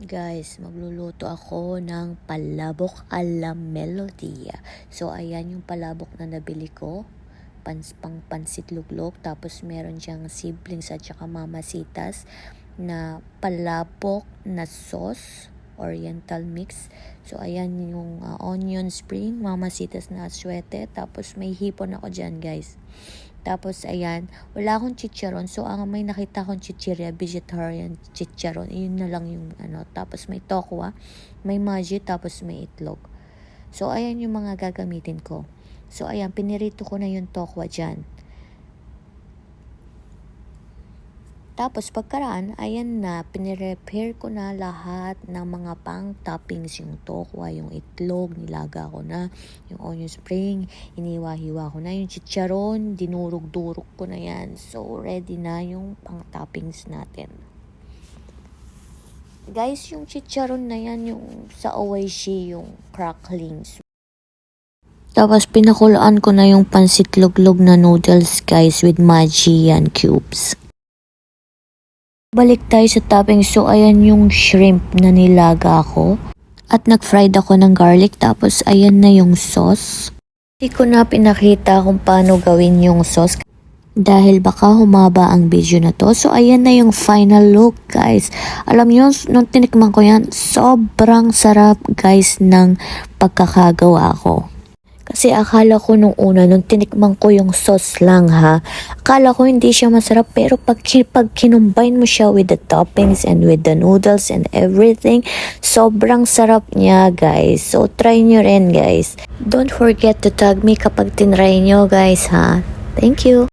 Guys, magluluto ako ng palabok a la Melody. So, ayan yung palabok na nabili ko. Pang pansit luglok. Tapos, meron siyang siblings at saka mamasitas na palabok na sauce. Oriental mix. So, ayan yung onion spring, mamasitas na aswete. Tapos, may hipon ako dyan, guys. Tapos, ayan, wala akong chicharon. So, ang may nakita akong chichirya, vegetarian chicharon. Yun na lang yung ano. Tapos, may tokwa, may maji, tapos may itlog. So, ayan yung mga gagamitin ko. So, ayan, pinirito ko na yung tokwa dyan. Tapos, pagkaraan, ayan na, pinirepair ko na lahat ng mga pang-toppings. Yung tokwa, yung itlog, nilaga ko na. Yung onion spring, iniwa-hiwa ko na. Yung chicharon, dinurog-durog ko na yan. So, ready na yung pang-toppings natin. Guys, yung chicharon na yan, yung sa oishi, yung cracklings. Tapos, pinakulaan ko na yung pansit luglog na noodles, guys, with maji yan cubes. Balik tayo sa topping. So, ayan yung shrimp na nilaga ko. At nag-fried ako ng garlic. Tapos, ayan na yung sauce. Hindi ko na pinakita kung paano gawin yung sauce. Dahil baka humaba ang video na to. So, ayan na yung final look, guys. Alam nyo, nung tinikman ko yan, sobrang sarap, guys, ng pagkakagawa ko. Kasi akala ko nung una, nung tinikman ko yung sauce lang ha, akala ko hindi siya masarap, pero pag kinumbine mo siya with the toppings and with the noodles and everything, sobrang sarap niya, guys. So try nyo rin, guys. Don't forget to tag me kapag tinry nyo, guys, ha. Thank you.